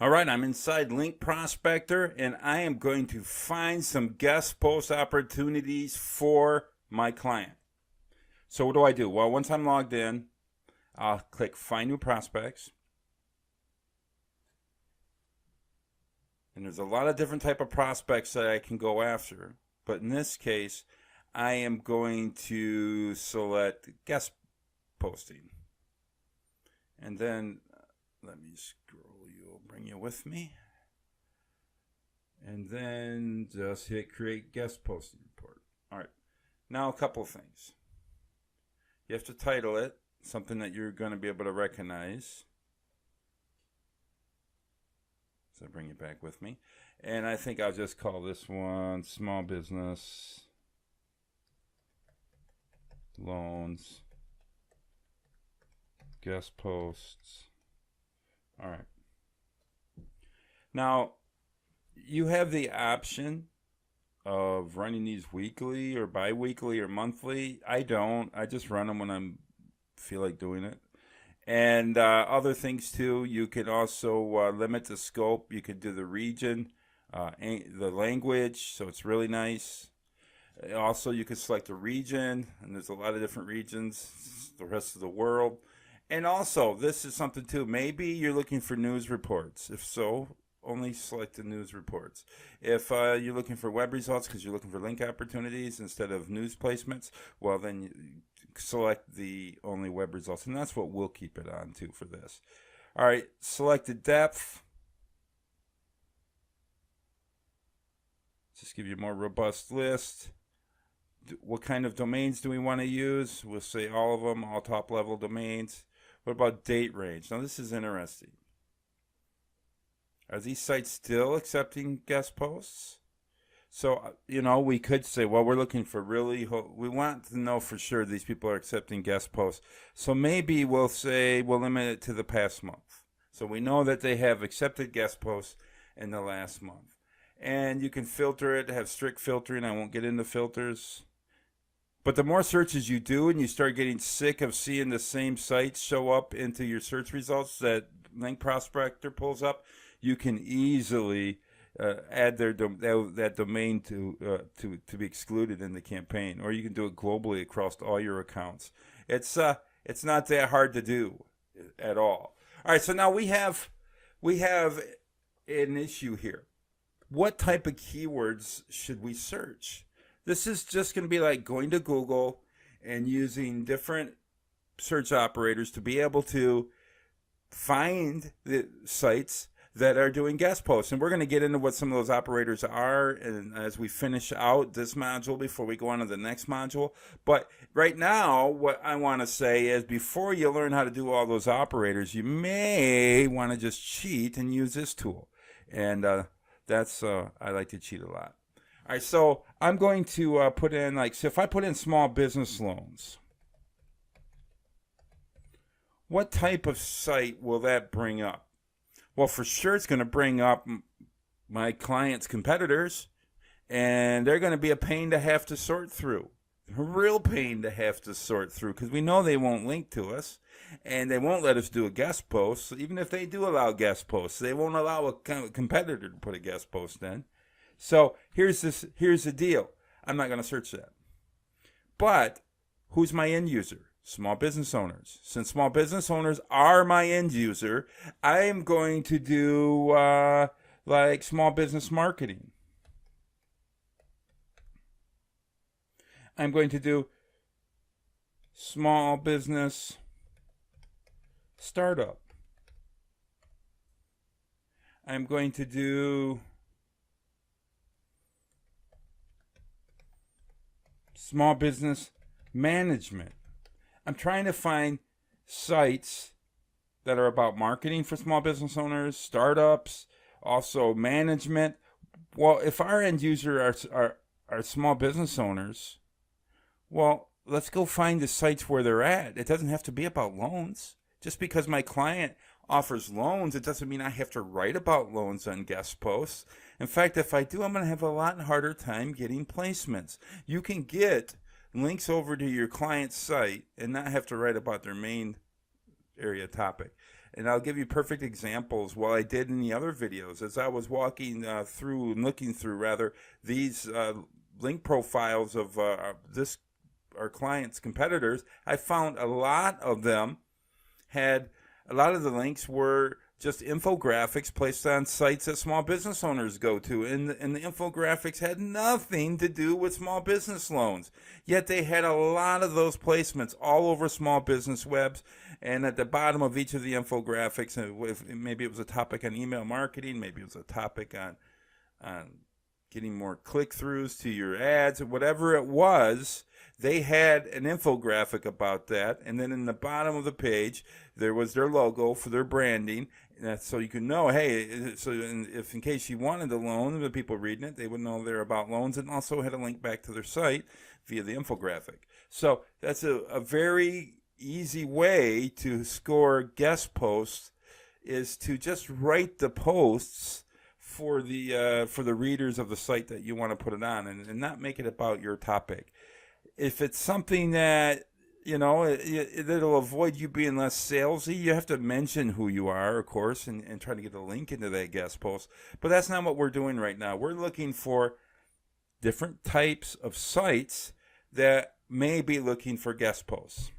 All right, I'm inside Link Prospector and I am going to find some guest post opportunities for my client. So what do I do? Well, once I'm logged in, I'll click Find New Prospects. And there's a lot of different type of prospects that I can go after. But in this case, I am going to select guest posting. And then let me scroll you, bring you with me. And then just hit create guest posting report. All right. Now a couple of things. You have to title it something that you're going to be able to recognize. So bring you back with me. And I think I'll just call this one Small Business Loans Guest Posts. All right. Now, you have the option of running these weekly or bi-weekly or monthly. I don't. I just run them when I feel like doing it. And other things too. You can also limit the scope. You could do the region, the language, so it's really nice. Also, you could select a region, and there's a lot of different regions, the rest of the world. And also, this is something too. Maybe you're looking for news reports. If so, only select the news reports. If you're looking for web results because you're looking for link opportunities instead of news placements, well, then you select the only web results. And that's what we'll keep it on to for this. All right, select the depth. Just give you a more robust list. What kind of domains do we want to use? We'll say all of them, all top level domains. What about date range? Now this is interesting. Are these sites still accepting guest posts? So, we could say, well, we're looking for we want to know for sure these people are accepting guest posts. So maybe we'll say we'll limit it to the past month. So we know that they have accepted guest posts in the last month. And you can filter it, have strict filtering. I won't get into filters. But the more searches you do and you start getting sick of seeing the same sites show up into your search results that Link Prospector pulls up, you can easily add that domain to be excluded in the campaign, or you can do it globally across all your accounts. It's not that hard to do at all. All right, so now we have an issue here. What type of keywords should we search? This is just going to be like going to Google and using different search operators to be able to find the sites that are doing guest posts. And we're going to get into what some of those operators are and as we finish out this module before we go on to the next module. But right now, what I want to say is before you learn how to do all those operators, you may want to just cheat and use this tool. And that's I like to cheat a lot. All right, so I'm going to put in, so if I put in small business loans, what type of site will that bring up? Well, for sure it's going to bring up my client's competitors, and they're going to be a pain to have to sort through. A real pain to have to sort through because we know they won't link to us, and they won't let us do a guest post. Even if they do allow guest posts, they won't allow a competitor to put a guest post in. So here's the deal. I'm not going to search that. But who's my end user? Small business owners. Since small business owners are my end user, I am going to do like small business marketing. I'm going to do small business startup. I'm going to do small business management. I'm trying to find sites that are about marketing for small business owners, startups, also management. Well, if our end user are small business owners, well, let's go find the sites where they're at. It doesn't have to be about loans. Just because my client offers loans, it doesn't mean I have to write about loans on guest posts. In fact, if I do, I'm going to have a lot harder time getting placements. You can get links over to your client's site and not have to write about their main area topic. And I'll give you perfect examples. What I did in the other videos, as I was walking through and looking through, rather, these link profiles of our clients' competitors, I found a lot of them had, a lot of the links were just infographics placed on sites that small business owners go to. And the infographics had nothing to do with small business loans. Yet they had a lot of those placements all over small business webs. And at the bottom of each of the infographics, maybe it was a topic on email marketing, maybe it was a topic on getting more click-throughs to your ads, whatever it was, they had an infographic about that. And then in the bottom of the page, there was their logo for their branding. So you can know, hey, so if in case you wanted a loan, the people reading it, they would know they're about loans, and also had a link back to their site via the infographic. So that's a very easy way to score guest posts, is to just write the posts for the readers of the site that you want to put it on, and not make it about your topic. If it's something that, it'll avoid you being less salesy, you have to mention who you are, of course, and try to get a link into that guest post. But that's not what we're doing right now. We're looking for different types of sites that may be looking for guest posts.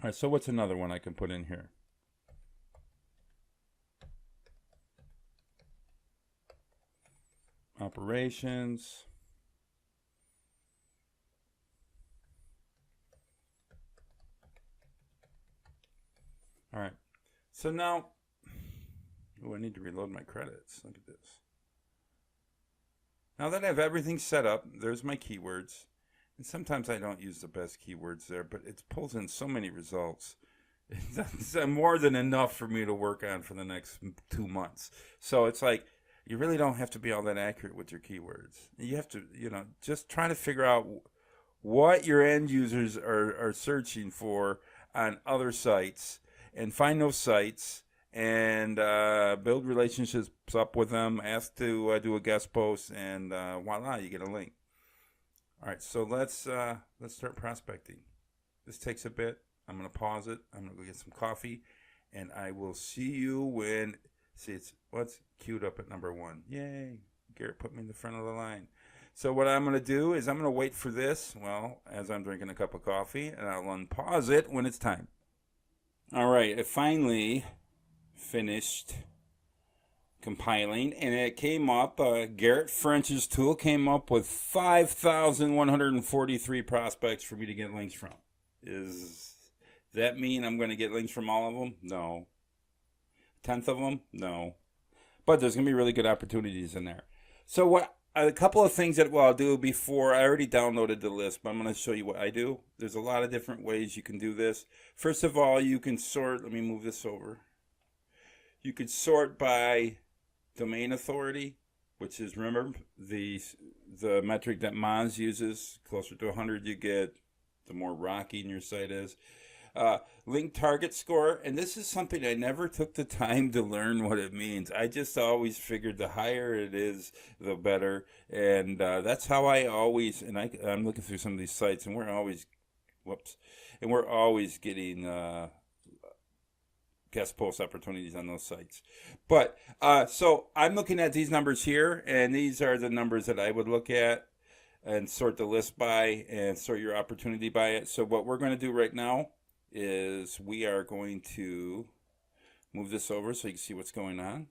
All right, so what's another one I can put in here? Operations. All right. So now, I need to reload my credits. Look at this. Now that I have everything set up, there's my keywords. And sometimes I don't use the best keywords there, but it pulls in so many results. It's more than enough for me to work on for the next 2 months. So it's like, you really don't have to be all that accurate with your keywords. You have to, just try to figure out what your end users are searching for on other sites, and find those sites and build relationships up with them. Ask to do a guest post, and voila, you get a link. All right, so let's start prospecting. This takes a bit. I'm gonna pause it. I'm gonna go get some coffee, and I will see you when. See, it's what's queued up at number 1. Yay! Garrett put me in the front of the line. So what I'm gonna do is I'm gonna wait for this. Well, as I'm drinking a cup of coffee, and I'll unpause it when it's time. All right, it finally finished compiling, and it came up, Garrett French's tool came up with 5,143 prospects for me to get links from. Does that mean I'm going to get links from all of them? No. 1/10 of them? No. But there's going to be really good opportunities in there. So a couple of things that I'll do before, I already downloaded the list, but I'm going to show you what I do. There's a lot of different ways you can do this. First of all, you can sort, let me move this over. You could sort by domain authority, which is, remember, the metric that Moz uses. Closer to 100 you get, the more rocking your site is. Link target score, and this is something I never took the time to learn what it means. I just always figured the higher it is, the better, and that's how I always, and I'm looking through some of these sites, and we're always, getting guest post opportunities on those sites. But so I'm looking at these numbers here, and these are the numbers that I would look at and sort the list by and sort your opportunity by it. So what we're going to do right now is we are going to move this over so you can see what's going on.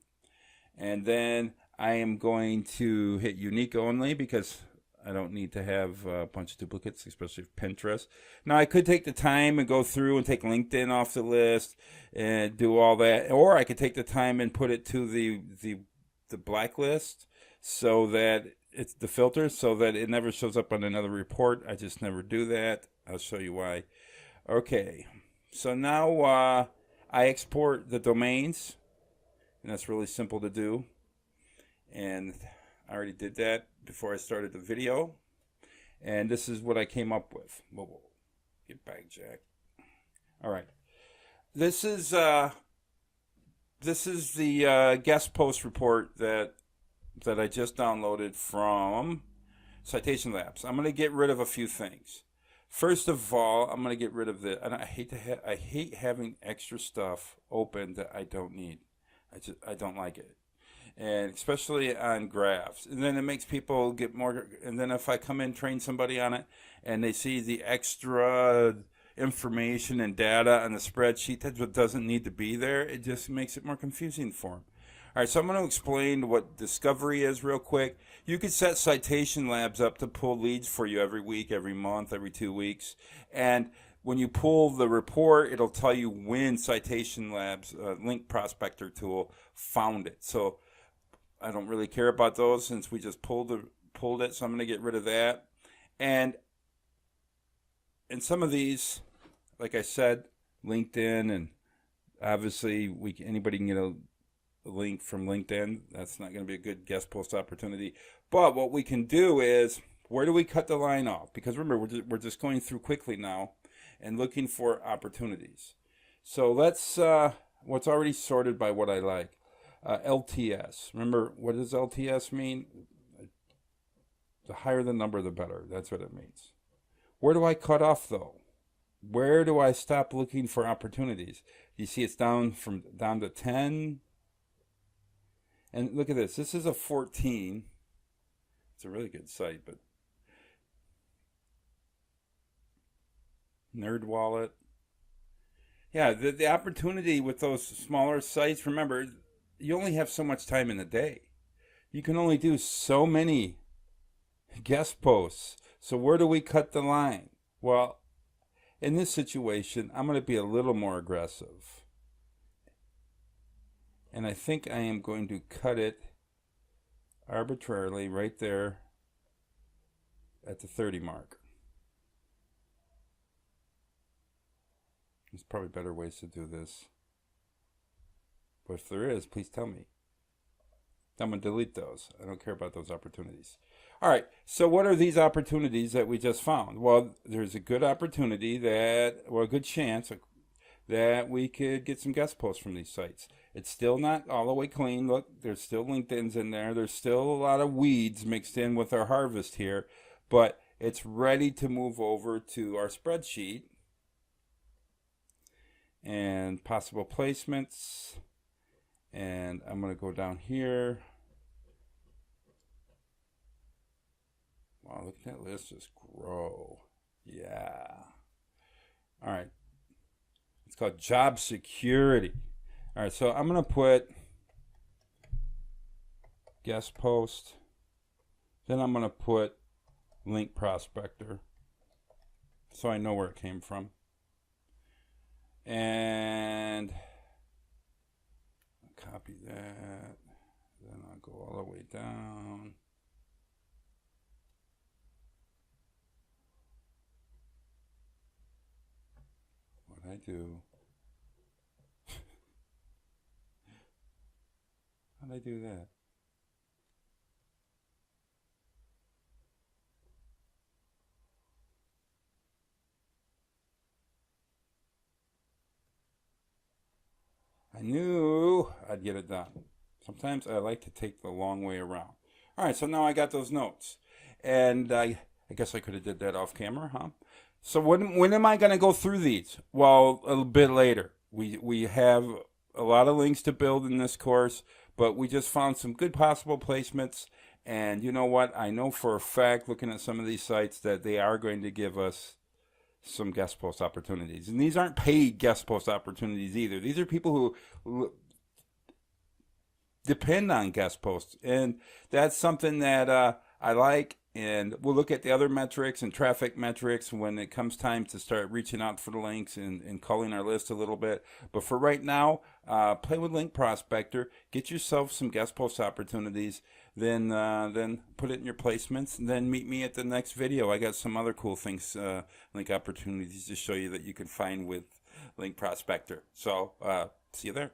And then I am going to hit unique only because I don't need to have a bunch of duplicates, especially Pinterest. Now I could take the time and go through and take LinkedIn off the list and do all that. Or I could take the time and put it to the blacklist so that it's the filter so that it never shows up on another report. I just never do that. I'll show you why. Okay, so now I export the domains, and that's really simple to do. And I already did that before I started the video. And this is what I came up with. Whoa, get back, Jack. All right, this is the guest post report that I just downloaded from Citation Labs. I'm going to get rid of a few things. First of all, I'm going to get rid of the, and I hate having extra stuff open that I don't need. I don't like it. And especially on graphs. And then it makes people get more, and then if I come in, train somebody on it, and they see the extra information and data on the spreadsheet that doesn't need to be there, it just makes it more confusing for them. All right, so I'm going to explain what discovery is real quick. You could set citation labs up to pull leads for you every week, every month, every 2 weeks. And when you pull the report, it'll tell you when Citation Labs, link prospector tool, found it. So I don't really care about those since we just pulled it, so I'm going to get rid of that. And some of these, like I said, LinkedIn, and obviously anybody can get a link from LinkedIn. That's not going to be a good guest post opportunity. But what we can do is, where do we cut the line off? Because remember, we're just going through quickly now and looking for opportunities. So let's, what's already sorted by what I like. LTS. Remember, what does LTS mean? The higher the number, the better. That's what it means. Where do I cut off, though? Where do I stop looking for opportunities? You see it's down to 10. And look at this. This is a 14. It's a really good site, but NerdWallet. Yeah, the opportunity with those smaller sites, remember, you only have so much time in the day. You can only do so many guest posts. So where do we cut the line? Well, in this situation, I'm going to be a little more aggressive. And I think I am going to cut it arbitrarily right there at the 30 mark. There's probably better ways to do this. But if there is, please tell me. I'm going to delete those. I don't care about those opportunities. All right, so what are these opportunities that we just found? Well, there's a good opportunity a good chance that we could get some guest posts from these sites. It's still not all the way clean. Look, there's still LinkedIn's in there. There's still a lot of weeds mixed in with our harvest here, but it's ready to move over to our spreadsheet and possible placements. And I'm going to go down here. Wow, look at that list just grow. Yeah. All right. It's called job security. All right, so I'm going to put guest post. Then I'm going to put link prospector so I know where it came from. And I'll copy that. Then I'll go all the way down. What I do. How'd I do that? I knew I'd get it done. Sometimes I like to take the long way around. All right, so now I got those notes. And I guess I could have did that off camera, huh? So when am I going to go through these? Well, a little bit later. We have a lot of links to build in this course, but we just found some good possible placements. And you know what? I know for a fact, looking at some of these sites, that they are going to give us some guest post opportunities. And these aren't paid guest post opportunities either. These are people who depend on guest posts. And that's something that I like. And we'll look at the other metrics and traffic metrics when it comes time to start reaching out for the links and culling our list a little bit. But for right now, play with Link Prospector. Get yourself some guest post opportunities. Then put it in your placements. And then meet me at the next video. I got some other cool things, link opportunities to show you that you can find with Link Prospector. So see you there.